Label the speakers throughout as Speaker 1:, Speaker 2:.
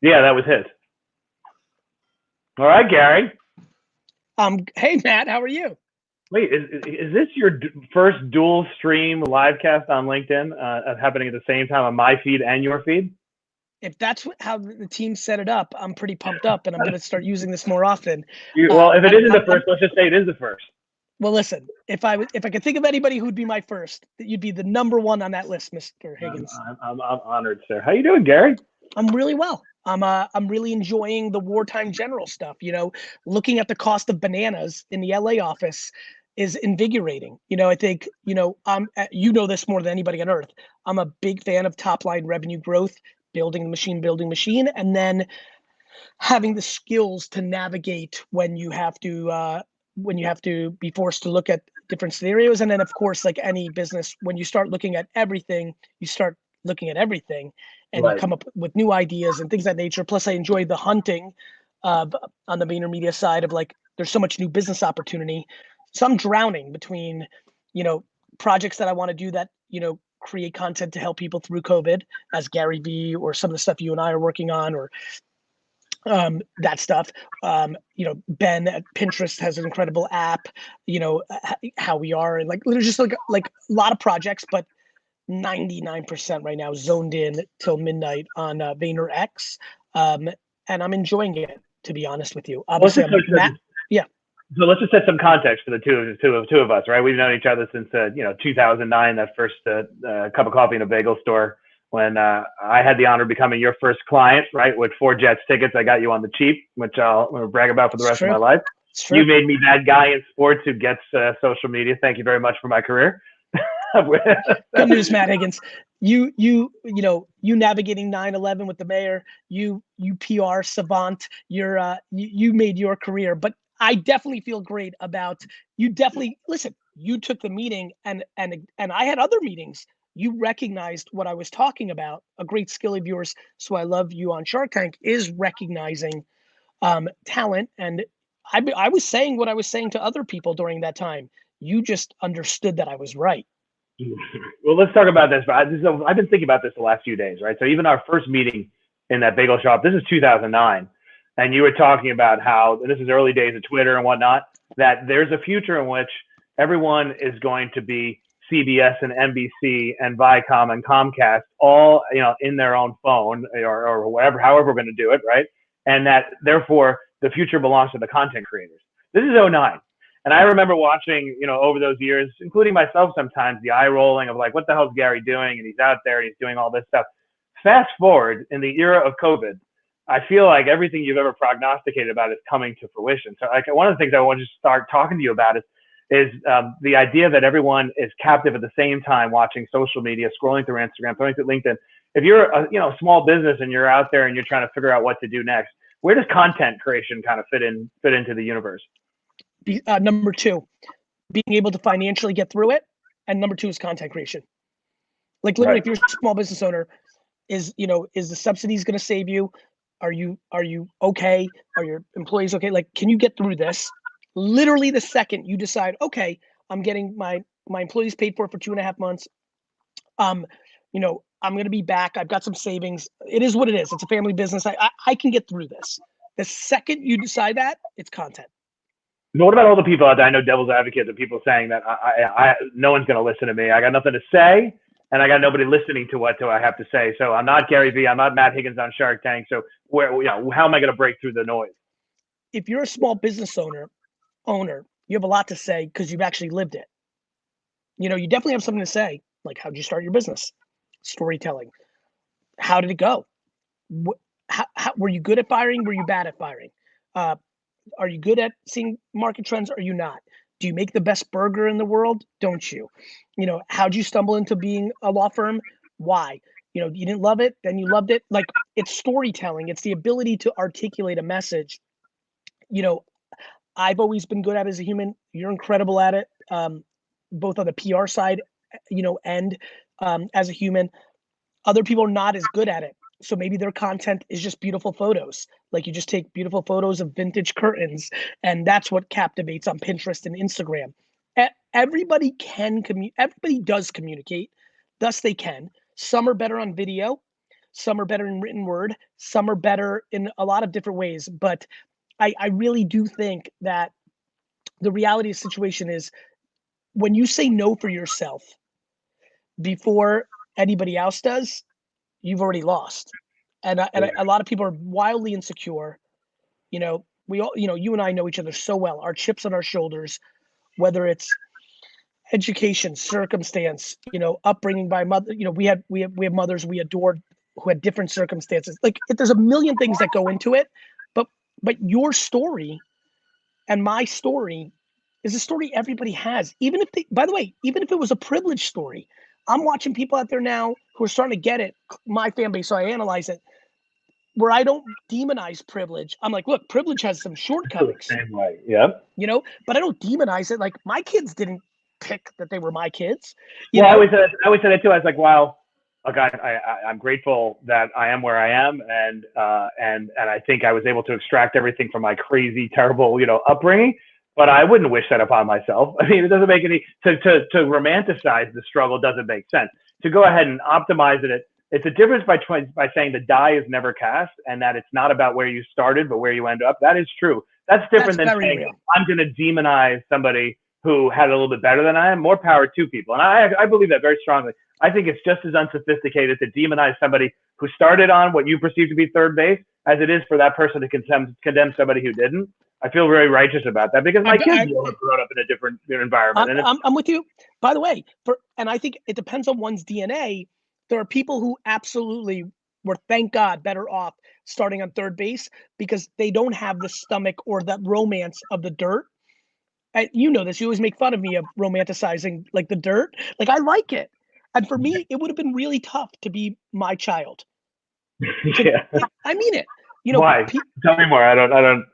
Speaker 1: Yeah, that was his. All right, Gary.
Speaker 2: Hey Matt, how are you?
Speaker 1: Wait, is this your first dual stream live cast on LinkedIn happening at the same time on my feed and your feed?
Speaker 2: If that's how the team set it up, I'm pretty pumped up, and I'm going to start using this more often.
Speaker 1: Well, if it isn't the first, let's just say it is the first.
Speaker 2: Well, listen, if I could think of anybody who'd be my first, you'd be the number one on that list, Mr. Higgins.
Speaker 1: I'm honored, sir. How you doing, Gary?
Speaker 2: I'm really well. I'm really enjoying the wartime general stuff. Looking at the cost of bananas in the LA office is invigorating. I think you know this more than anybody on earth. I'm a big fan of top line revenue growth, building the machine, and then having the skills to navigate when you have to be forced to look at different scenarios. And then of course, like any business, when you start looking at everything, you start looking at everything and
Speaker 1: Right.
Speaker 2: you come up with new ideas and things of that nature. Plus I enjoy the hunting on the VaynerMedia side of like, there's so much new business opportunity. So I'm drowning between, projects that I want to do that, create content to help people through COVID as Gary V, or some of the stuff you and I are working on, or that stuff. Ben at Pinterest has an incredible app, how we are, and like there's just like a lot of projects, but 99% right now zoned in till midnight on VaynerX. And I'm enjoying it, to be honest with you. Obviously, yeah.
Speaker 1: So let's just set some context for the two of us, right? We've known each other since 2009, that first cup of coffee in a bagel store, when I had the honor of becoming your first client, right? With 4 Jets tickets, I got you on the cheap, which I'll brag about for the rest of my life. You made me that guy in sports who gets social media. Thank you very much for my career.
Speaker 2: Good news, Matt Higgins. You navigating 9/11 with the mayor. You PR savant. You made your career, but I definitely feel great about you. Definitely listen. You took the meeting, and I had other meetings. You recognized what I was talking about. A great skill of yours. So I love you on Shark Tank is recognizing talent. And I was saying what I was saying to other people during that time. You just understood that I was right.
Speaker 1: Well, let's talk about this. I've been thinking about this the last few days, right? So even our first meeting in that bagel shop, this is 2009. And you were talking about how, and this is early days of Twitter and whatnot, that there's a future in which everyone is going to be CBS and NBC and Viacom and Comcast all, in their own phone or whatever, however we're going to do it, right? And that therefore the future belongs to the content creators. This is 09. And I remember watching, over those years, including myself sometimes, the eye rolling of like, what the hell's Gary doing? And he's out there and he's doing all this stuff. Fast forward in the era of COVID, I feel like everything you've ever prognosticated about is coming to fruition. So like one of the things I want to start talking to you about is the idea that everyone is captive at the same time watching social media, scrolling through Instagram, going through LinkedIn. If you're a small business and you're out there and you're trying to figure out what to do next, where does content creation kind of fit into the universe?
Speaker 2: Number 2, being able to financially get through it. And number 2 is content creation. Like literally, If you're a small business owner, is the subsidies going to save you? Are you okay? Are your employees okay? Like, can you get through this? Literally the second you decide, okay, I'm getting my employees paid for 2.5 months. I'm going to be back. I've got some savings. It is what it is. It's a family business. I can get through this. The second you decide that, it's content.
Speaker 1: What about all the people out there? I know devil's advocate, the people saying that no one's going to listen to me. I got nothing to say, and I got nobody listening to what do I have to say. So I'm not Gary Vee. I'm not Matt Higgins on Shark Tank. So how am I going to break through the noise?
Speaker 2: If you're a small business owner, you have a lot to say because you've actually lived it. You definitely have something to say. Like, how'd you start your business? Storytelling. How did it go? How were you good at firing? Were you bad at firing? Are you good at seeing market trends? Are you not? Do you make the best burger in the world? Don't you? How'd you stumble into being a law firm? Why? You didn't love it, then you loved it. Like, it's storytelling. It's the ability to articulate a message. I've always been good at it as a human. You're incredible at it, both on the PR side, and as a human. Other people are not as good at it. So maybe their content is just beautiful photos. Like, you just take beautiful photos of vintage curtains, and that's what captivates on Pinterest and Instagram. Everybody can everybody does communicate. Thus they can. Some are better on video. Some are better in written word. Some are better in a lot of different ways. But I really do think that the reality of the situation is when you say no for yourself before anybody else does, you've already lost. And a lot of people are wildly insecure. You know, we all, you and I know each other so well. Our chips on our shoulders, whether it's education, circumstance, upbringing by mother. We have mothers we adored who had different circumstances. Like there's a million things that go into it, but your story and my story is a story everybody has. Even if even if it was a privileged story, I'm watching people out there now who are starting to get it. My fan base, so I analyze it, where I don't demonize privilege. I'm like, look, privilege has some shortcomings.
Speaker 1: Same way, yeah.
Speaker 2: But I don't demonize it. Like my kids didn't pick that they were my kids.
Speaker 1: I always said that too. I was like, wow, look, I'm grateful that I am where I am, and I think I was able to extract everything from my crazy, terrible, upbringing. But I wouldn't wish that upon myself. I mean, it doesn't make any to romanticize the struggle doesn't make sense. To go ahead and optimize it, it's a difference by saying the die is never cast, and that it's not about where you started, but where you end up. That is true. That's different than saying real. I'm going to demonize somebody who had it a little bit better than I am. More power to people, and I believe that very strongly. I think it's just as unsophisticated to demonize somebody who started on what you perceive to be third base as it is for that person to condemn somebody who didn't. I feel very righteous about that because my kids were grown up in a different environment.
Speaker 2: I'm with you. By the way, and I think it depends on one's DNA. There are people who absolutely were, thank God, better off starting on third base because they don't have the stomach or the romance of the dirt. And you know this. You always make fun of me of romanticizing like the dirt. Like I like it. And for me, it would have been really tough to be my child.
Speaker 1: Yeah.
Speaker 2: I mean it.
Speaker 1: Why? Tell me more. I don't.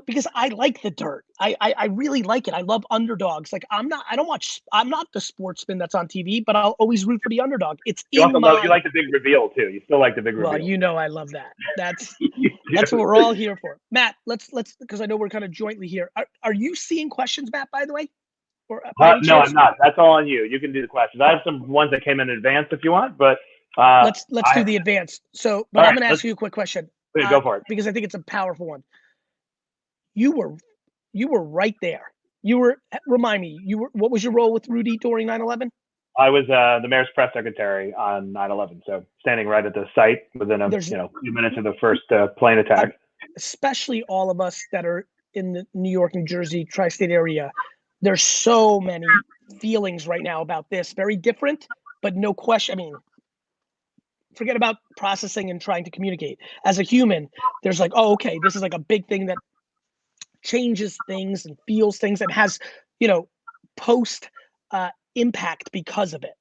Speaker 2: Because I like the dirt. I really like it. I love underdogs. Like I'm not the sportsman that's on TV, but I'll always root for the underdog. You
Speaker 1: like the big reveal too. You still like the big reveal.
Speaker 2: Well, I love that. That's what we're all here for. Matt, let's because I know we're kind of jointly here. Are you seeing questions, Matt, by the way? Or
Speaker 1: no, I'm not. That's all on you. You can do the questions. I have some ones that came in advance if you want, but
Speaker 2: let's do the advance. So, but I'm going to ask you a quick question.
Speaker 1: Go for it.
Speaker 2: Because I think it's a powerful one. You were right there. Remind me, what was your role with Rudy during 9/11?
Speaker 1: I was the mayor's press secretary on 9/11, so standing right at the site within a few minutes of the first plane attack.
Speaker 2: Especially all of us that are in the New York, New Jersey, tri-state area, there's so many feelings right now about this. Very different, but no question. I mean, forget about processing and trying to communicate. As a human, there's like, oh, okay, this is like a big thing that changes things and feels things and has, post impact because of it.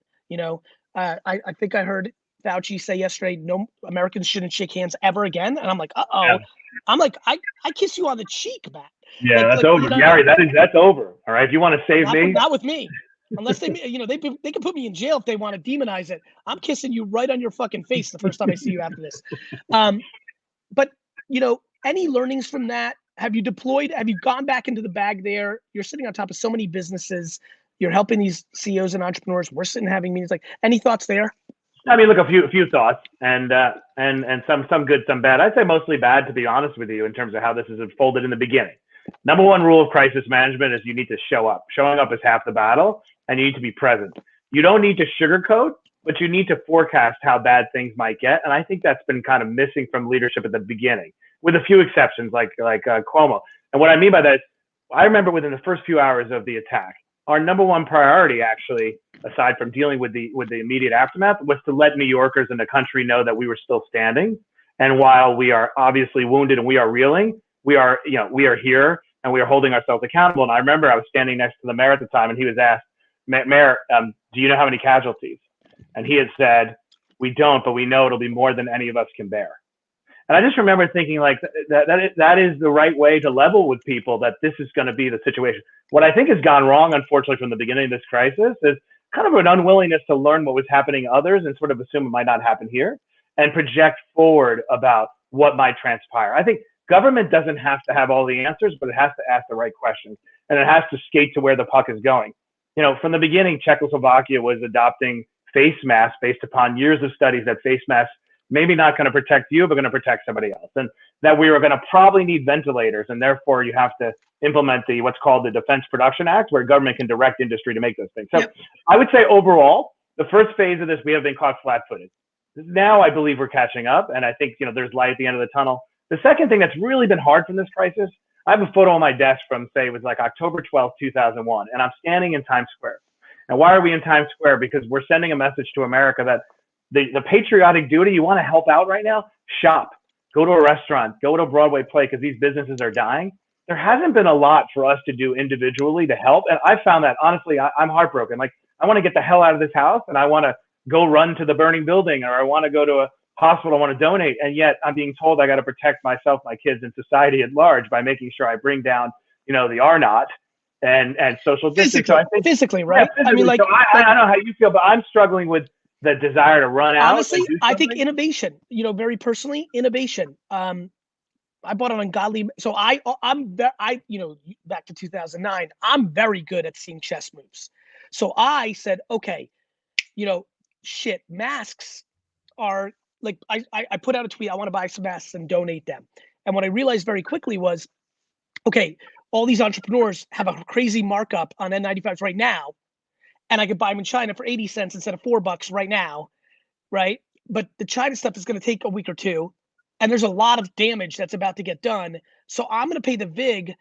Speaker 2: I think I heard Fauci say yesterday, no Americans shouldn't shake hands ever again. And I'm like, uh-oh. Yeah. I'm like, I kiss you on the cheek, Matt.
Speaker 1: Yeah, that's over. Gary, that's over. All right. If you want to save me.
Speaker 2: Not with me. Unless they can put me in jail if they want to demonize it. I'm kissing you right on your fucking face the first time I see you after this. But any learnings from that? Have you gone back into the bag there? You're sitting on top of so many businesses. You're helping these CEOs and entrepreneurs. We're sitting having meetings. Like, any thoughts there?
Speaker 1: I mean, look, a few thoughts, and some good, some bad. I'd say mostly bad, to be honest with you, in terms of how this is unfolded in the beginning. Number one rule of crisis management is you need to show up. Showing up is half the battle, and you need to be present. You don't need to sugarcoat, but you need to forecast how bad things might get. And I think that's been kind of missing from leadership at the beginning, with a few exceptions like Cuomo. And what I mean by that is, I remember within the first few hours of the attack, our number one priority, actually, aside from dealing with the immediate aftermath, was to let New Yorkers and the country know that we were still standing. And while we are obviously wounded and we are reeling, we are here and we are holding ourselves accountable. And I remember I was standing next to the mayor at the time, and he was asked, Mayor, do you know how many casualties? And he had said, we don't, but we know it'll be more than any of us can bear. And I just remember thinking like that is the right way to level with people, that this is going to be the situation. What I think has gone wrong, unfortunately, from the beginning of this crisis is kind of an unwillingness to learn what was happening to others and sort of assume it might not happen here and project forward about what might transpire. I think government doesn't have to have all the answers, but it has to ask the right questions, and it has to skate to where the puck is going. From the beginning, Czechoslovakia was adopting face masks based upon years of studies that face masks maybe not going to protect you, but going to protect somebody else. And that we were going to probably need ventilators. And therefore you have to implement what's called the Defense Production Act, where government can direct industry to make those things. So I would say overall, the first phase of this, we have been caught flat-footed. Now I believe we're catching up. And I think, there's light at the end of the tunnel. The second thing that's really been hard from this crisis, I have a photo on my desk from, say, it was like October 12th, 2001, and I'm standing in Times Square. And why are we in Times Square? Because we're sending a message to America that the patriotic duty, you want to help out right now? Shop. Go to a restaurant. Go to a Broadway play because these businesses are dying. There hasn't been a lot for us to do individually to help. And I found that, honestly, I'm heartbroken. Like, I want to get the hell out of this house and I want to go run to the burning building, or I want to go to a hospital, I want to donate. And yet I'm being told I got to protect myself, my kids, and society at large by making sure I bring down, the R naught and social distance. So I think,
Speaker 2: physically, right?
Speaker 1: Yeah, physically. I mean, like, I don't know how you feel, but I'm struggling with the desire to run out.
Speaker 2: Honestly, I think innovation, very personally, innovation. I bought an ungodly, so I'm back to 2009, I'm very good at seeing chess moves. So I said, okay, shit, masks are like, I put out a tweet, I want to buy some masks and donate them. And what I realized very quickly was, okay, all these entrepreneurs have a crazy markup on N95s right now, and I could buy them in China for 80 cents instead of $4 right now, right? But the China stuff is going to take a week or two, and there's a lot of damage that's about to get done. So I'm going to pay the VIG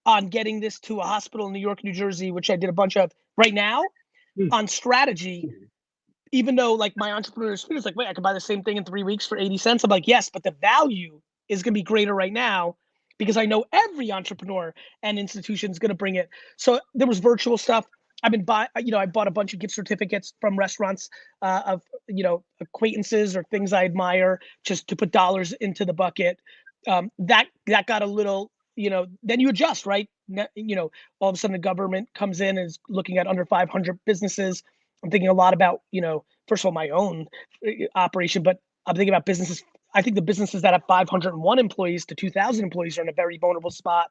Speaker 2: on getting this to a hospital in New York, New Jersey, which I did a bunch of right now on strategy. Even though like my entrepreneur is like, wait, I can buy the same thing in 3 weeks for 80 cents. I'm like, yes, but the value is going to be greater right now because I know every entrepreneur and institution is going to bring it. So there was virtual stuff. I've been I bought a bunch of gift certificates from restaurants of, acquaintances or things I admire, just to put dollars into the bucket. That got a little, then you adjust, right? All of a sudden the government comes in and is looking at under 500 businesses. I'm thinking a lot about, first of all, my own operation, but I'm thinking about businesses. I think the businesses that have 501 employees to 2,000 employees are in a very vulnerable spot.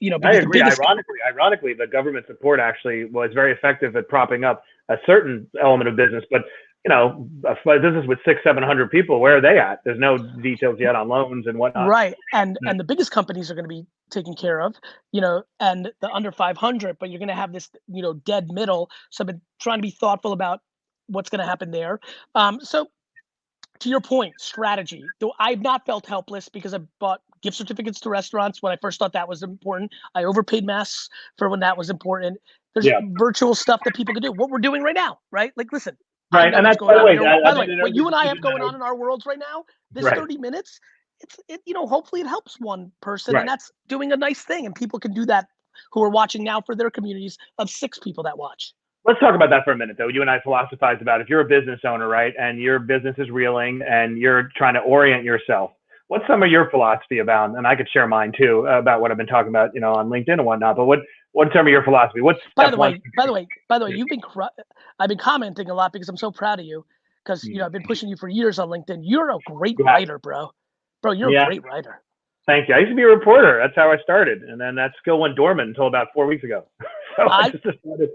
Speaker 1: I agree. Ironically, the government support actually was very effective at propping up a certain element of business. But, a business with 600-700 people, where are they at? There's no details yet on loans and whatnot.
Speaker 2: Right. And the biggest companies are going to be taken care of, and the under 500, but you're going to have this, dead middle. So I've been trying to be thoughtful about what's going to happen there. So to your point, strategy, though I've not felt helpless because I bought gift certificates to restaurants when I first thought that was important. I overpaid masks for when that was important. There's virtual stuff that people can do. What we're doing right now, right? Like, listen.
Speaker 1: Right, and that's by the way,
Speaker 2: what you and I have going on in our worlds right now, this 30 minutes, hopefully it helps one person, and that's doing a nice thing, and people can do that who are watching now for their communities of 6 people that watch.
Speaker 1: Let's talk about that for a minute, though. You and I philosophized about if you're a business owner, right, and your business is reeling and you're trying to orient yourself. What's some of your philosophy about, and I could share mine too, about what I've been talking about, on LinkedIn and whatnot, but what's some of your philosophy?
Speaker 2: By the way, I've been commenting a lot because I'm so proud of you because, I've been pushing you for years on LinkedIn. You're a great writer, bro. Bro, you're a great writer.
Speaker 1: Thank you. I used to be a reporter. That's how I started. And then that skill went dormant until about 4 weeks ago. So I just decided,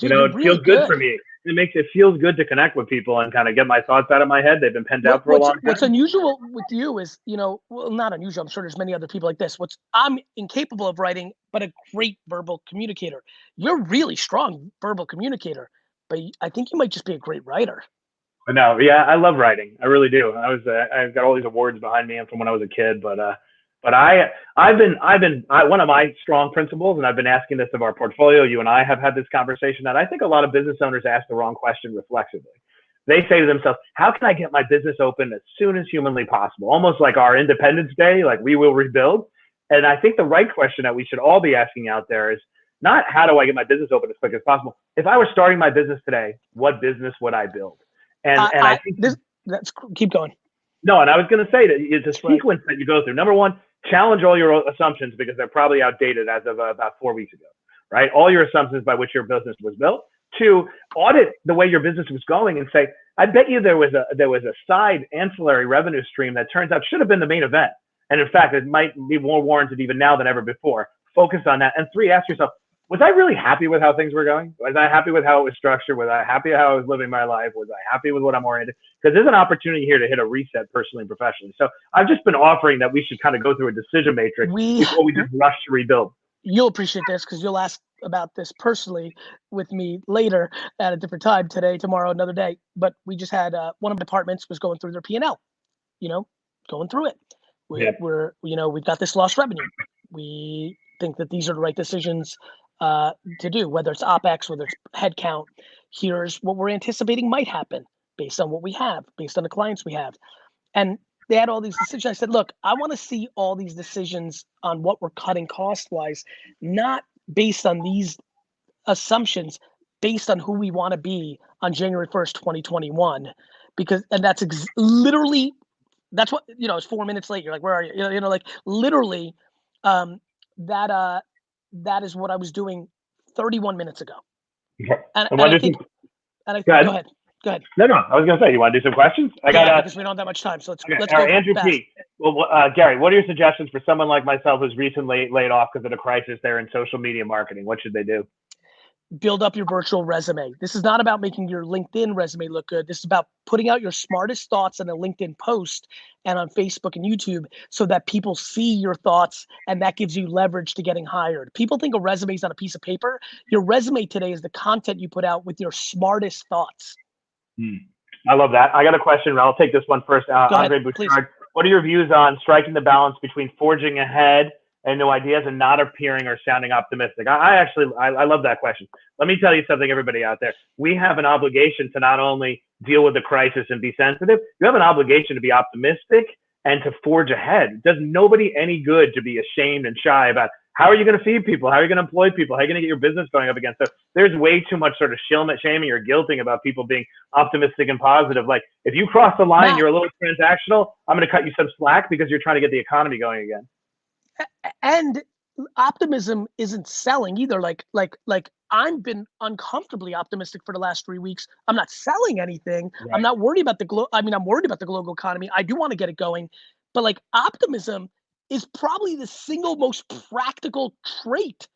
Speaker 1: it feels good for me. It feels good to connect with people and kind of get my thoughts out of my head. They've been penned out for a long time.
Speaker 2: What's unusual with you is, well, not unusual. I'm sure there's many other people like this. I'm incapable of writing, but a great verbal communicator. You're really strong verbal communicator, but I think you might just be a great writer.
Speaker 1: No, yeah, I love writing. I really do. I've got all these awards behind me from when I was a kid, but I've been one of my strong principles, and I've been asking this of our portfolio. You and I have had this conversation that I think a lot of business owners ask the wrong question reflexively. They say to themselves, how can I get my business open as soon as humanly possible? Almost like our Independence Day, like we will rebuild. And I think the right question that we should all be asking out there is not how do I get my business open as quick as possible? If I were starting my business today, what business would I build? And I think
Speaker 2: that's keep going.
Speaker 1: No, and I was going to say that it's a sequence that you go through. Number one, challenge all your assumptions because they're probably outdated as of about 4 weeks ago, right? All your assumptions by which your business was built. 2, audit the way your business was going and say, I bet you there was a side ancillary revenue stream that turns out should have been the main event. And in fact, it might be more warranted even now than ever before. Focus on that. And 3, ask yourself, was I really happy with how things were going? Was I happy with how it was structured? Was I happy how I was living my life? Was I happy with what I'm oriented? Because there's an opportunity here to hit a reset personally and professionally. So I've just been offering that we should kind of go through a decision matrix before we just rush to rebuild.
Speaker 2: You'll appreciate this because you'll ask about this personally with me later at a different time, today, tomorrow, another day. But we just had one of the departments was going through their P&L, going through it. We're we've got this lost revenue. We think that these are the right decisions to do, whether it's OpEx, whether it's headcount. Here's what we're anticipating might happen based on what we have, based on the clients we have. And they had all these decisions. I said, look, I want to see all these decisions on what we're cutting cost-wise, not based on these assumptions, based on who we want to be on January 1st, 2021. Because, and that's literally, that's what, it's 4 minutes late. You're like, where are you? Like literally, that is what I was doing 31 minutes ago. And I think, go ahead.
Speaker 1: No, I was going to say, you want to do some questions?
Speaker 2: Because we don't have that much time. So let's go.
Speaker 1: Andrew
Speaker 2: fast.
Speaker 1: P. Well, Gary, what are your suggestions for someone like myself who's recently laid off because of the crisis there in social media marketing? What should they do?
Speaker 2: Build up your virtual resume. This is not about making your LinkedIn resume look good. This is about putting out your smartest thoughts in a LinkedIn post and on Facebook and YouTube so that people see your thoughts, and that gives you leverage to getting hired. People think a resume is on a piece of paper. Your resume today is the content you put out with your smartest thoughts.
Speaker 1: I love that. I got a question. I'll take this one first. Andre Bouchard, please. What are your views on striking the balance between forging ahead and new ideas and not appearing or sounding optimistic? I love that question. Let me tell you something, everybody out there. We have an obligation to not only deal with the crisis and be sensitive, you have an obligation to be optimistic and to forge ahead. It does nobody any good to be ashamed and shy about how are you going to feed people? How are you going to employ people? How are you going to get your business going up again? So there's way too much sort of shaming or guilting about people being optimistic and positive. Like if you cross the line, you're a little transactional, I'm going to cut you some slack because you're trying to get the economy going again.
Speaker 2: And optimism isn't selling either. Like I've been uncomfortably optimistic for the last 3 weeks. I'm not selling anything. Right. I'm not worried about I'm worried about the global economy. I do want to get it going, but like optimism is probably the single most practical trait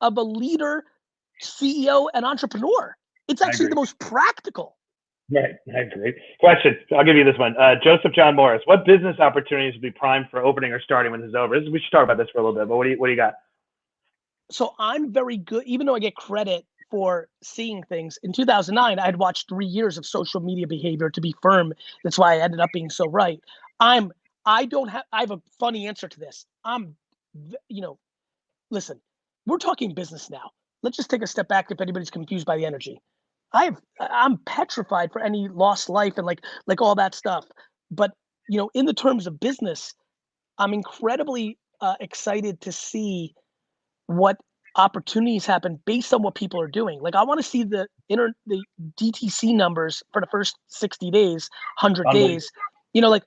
Speaker 2: of a leader, CEO, and entrepreneur. It's actually the most practical.
Speaker 1: Right, I agree. Question, I'll give you this one. Joseph John Morris, what business opportunities will be primed for opening or starting when this is over? We should talk about this for a little bit, but what do you got?
Speaker 2: So I'm very good, even though I get credit for seeing things. In 2009, I had watched 3 years of social media behavior to be firm. That's why I ended up being so right. I have a funny answer to this. Listen, we're talking business now. Let's just take a step back if anybody's confused by the energy. I'm petrified for any lost life and like all that stuff. But, in the terms of business, I'm incredibly excited to see what opportunities happen based on what people are doing. Like I want to see the DTC numbers for the first 60 days, 100 days, like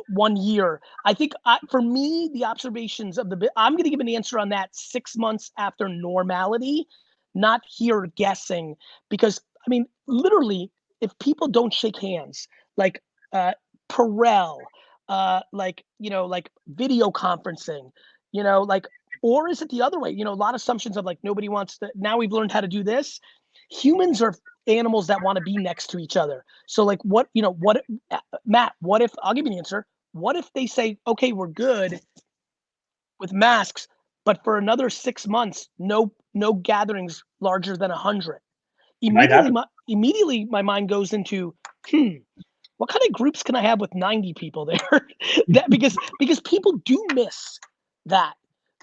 Speaker 2: 1 year. I think for me, the observations of I'm going to give an answer on that 6 months after normality, not here guessing, because literally, if people don't shake hands, like Perel, like video conferencing, or is it the other way? A lot of assumptions of like nobody wants to. Now we've learned how to do this. Humans are animals that want to be next to each other. So like Matt, what if, I'll give you an answer. What if they say, okay, we're good with masks, but for another 6 months, no gatherings larger than 100. Immediately my mind goes into, what kind of groups can I have with 90 people there? because people do miss that.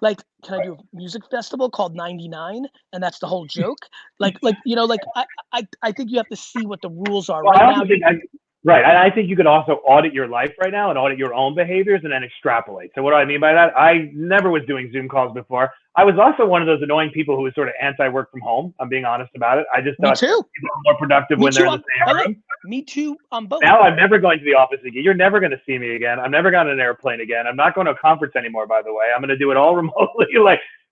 Speaker 2: Like, can I do a music festival called 99? And that's the whole joke. I think you have to see what the rules are right now.
Speaker 1: Right. And I think you could also audit your life right now and audit your own behaviors and then extrapolate. So what do I mean by that? I never was doing Zoom calls before. I was also one of those annoying people who was sort of anti-work from home. I'm being honest about it. I just thought people are more productive when they're in the same room.
Speaker 2: Me too on both.
Speaker 1: Now I'm never going to the office again. You're never going to see me again. I'm never going on an airplane again. I'm not going to a conference anymore, by the way. I'm going to do it all remotely,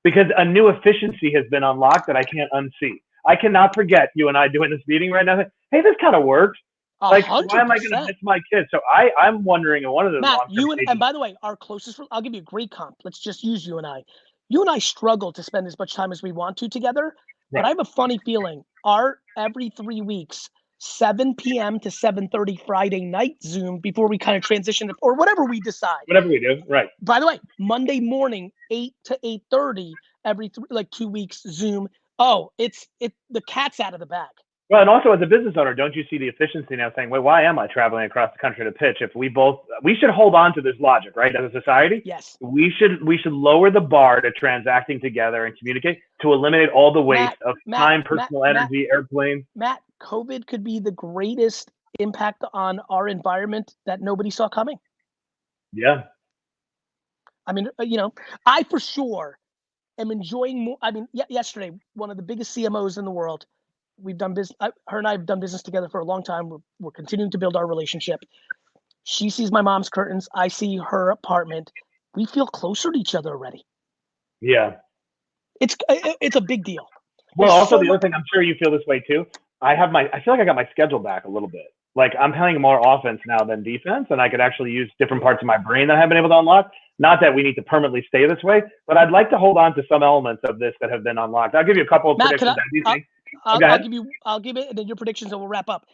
Speaker 1: because a new efficiency has been unlocked that I can't unsee. I cannot forget you and I doing this meeting right now. Hey, this kind of works. Like, 100%. Why am I going to miss my kids? So I'm wondering, in one of those
Speaker 2: Matt, and by the way, our closest, I'll give you a great comp. Let's just use you and I. you and I struggle to spend as much time as we want to together, but I have a funny feeling our every 3 weeks, 7 p.m. to 7:30 Friday night Zoom before we kind of transition to, or whatever we decide.
Speaker 1: Whatever we do, right.
Speaker 2: By the way, Monday morning, 8 to 8:30, every 2 weeks Zoom. Oh, the cat's out of the bag.
Speaker 1: Well, and also as a business owner, don't you see the efficiency now saying, wait, why am I traveling across the country to pitch? If we should hold on to this logic, right? As a society,
Speaker 2: yes,
Speaker 1: we should lower the bar to transacting together and communicate to eliminate all the waste of time, personal energy, airplanes.
Speaker 2: Matt, COVID could be the greatest impact on our environment that nobody saw coming.
Speaker 1: Yeah.
Speaker 2: I mean, I for sure am enjoying more. I mean, yesterday, one of the biggest CMOs in the world, we've done business. Her and I have done business together for a long time. We're continuing to build our relationship. She sees my mom's curtains. I see her apartment. We feel closer to each other already.
Speaker 1: Yeah.
Speaker 2: It's a big deal.
Speaker 1: Well, also the other thing, I'm sure you feel this way too. I feel like I got my schedule back a little bit. Like I'm playing more offense now than defense, and I could actually use different parts of my brain that I haven't been able to unlock. Not that we need to permanently stay this way, but I'd like to hold on to some elements of this that have been unlocked. I'll give you a couple of predictions.
Speaker 2: I'll give it, and then your predictions, and we'll wrap up.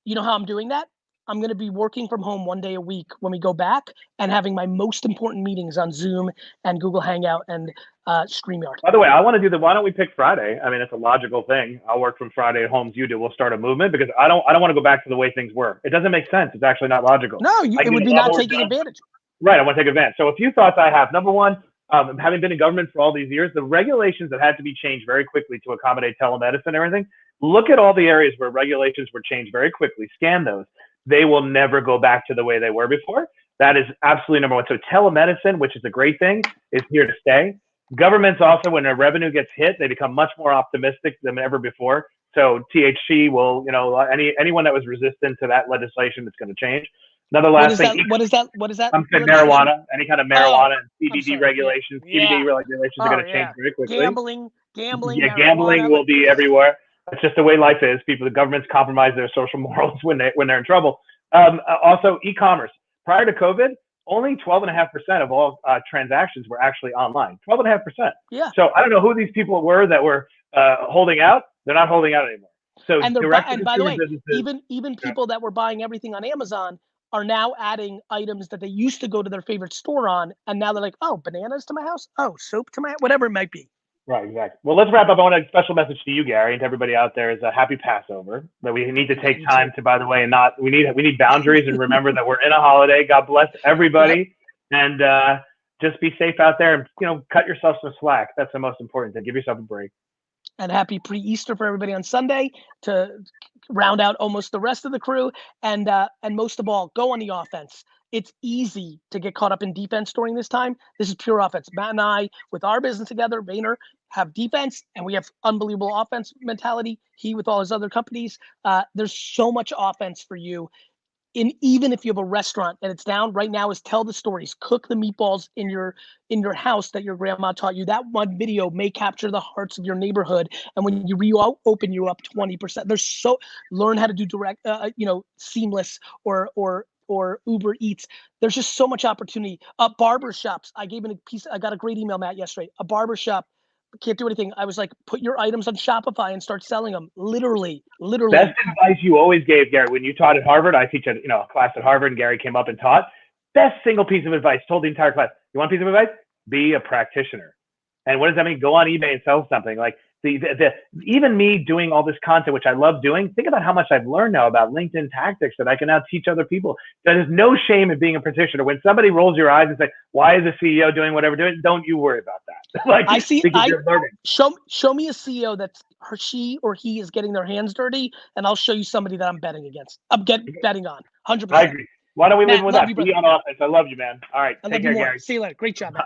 Speaker 2: You know how I'm doing that? I'm going to be working from home 1 day a week when we go back, and having my most important meetings on Zoom and Google Hangout and StreamYard.
Speaker 1: By the way, I want to why don't we pick Friday? I mean, it's a logical thing. I'll work from Friday at home as you do. We'll start a movement because I don't want to go back to the way things were. It doesn't make sense. It's actually not logical.
Speaker 2: No, it would be not taking advantage.
Speaker 1: Right, I want to take advantage. So a few thoughts I have. Number one, having been in government for all these years, the regulations that had to be changed very quickly to accommodate telemedicine and everything, look at all the areas where regulations were changed very quickly, scan those. They will never go back to the way they were before. That is absolutely number one. So telemedicine, which is a great thing, is here to stay. Governments also, when their revenue gets hit, they become much more optimistic than ever before. So THC will, anyone that was resistant to that legislation, it's going to change. Another last thing.
Speaker 2: What is that?
Speaker 1: I'm saying marijuana, any kind of marijuana and CBD regulations. CBD regulations are going to change very quickly.
Speaker 2: Gambling.
Speaker 1: Yeah, gambling will be everywhere. That's just the way life is. The governments compromise their social morals when they're in trouble. Also, e-commerce. Prior to COVID, only 12.5% of all transactions were actually online. 12.5%.
Speaker 2: Yeah.
Speaker 1: So I don't know who these people were that were holding out. They're not holding out anymore. So
Speaker 2: and by the way, even people that were buying everything on Amazon are now adding items that they used to go to their favorite store on, and now they're like, oh, bananas to my house, oh, soap to my, whatever it might be.
Speaker 1: Right, exactly. Well, let's wrap up. I want a special message to you, Gary, and to everybody out there is a happy Passover. That we need to take time to, by the way, and we need boundaries and remember that we're in a holiday. God bless everybody, and just be safe out there and cut yourself some slack. That's the most important thing. Give yourself a break.
Speaker 2: And happy pre-Easter for everybody on Sunday to round out almost the rest of the crew. And most of all, go on the offense. It's easy to get caught up in defense during this time. This is pure offense. Matt and I, with our business together, Vayner, have defense, and we have unbelievable offense mentality. He with all his other companies. There's so much offense for you. Even if you have a restaurant and it's down right now, is tell the stories, cook the meatballs in your house that your grandma taught you. That one video may capture the hearts of your neighborhood, and when you reopen, you're up 20%. Learn how to do direct, seamless or Uber Eats. There's just so much opportunity. Barber shops. I got a great email, Matt, yesterday. A barber shop can't do anything. I was like, put your items on Shopify and start selling them. Literally.
Speaker 1: Best advice you always gave, Gary, when you taught at Harvard. I teach a class at Harvard, and Gary came up and taught. Best single piece of advice, told the entire class. You want a piece of advice? Be a practitioner. And what does that mean? Go on eBay and sell something. Like even me doing all this content, which I love doing, think about how much I've learned now about LinkedIn tactics that I can now teach other people. There is no shame in being a practitioner. When somebody rolls your eyes and say, why is the CEO doing whatever doing? Don't you worry about that.
Speaker 2: Show me a CEO that's she or he is getting their hands dirty, and I'll show you somebody that I'm betting against. betting on 100%.
Speaker 1: I agree. Why don't we leave with that? Be on offense. I love you, man. All right. Take care, Gary.
Speaker 2: See you later. Great job, man.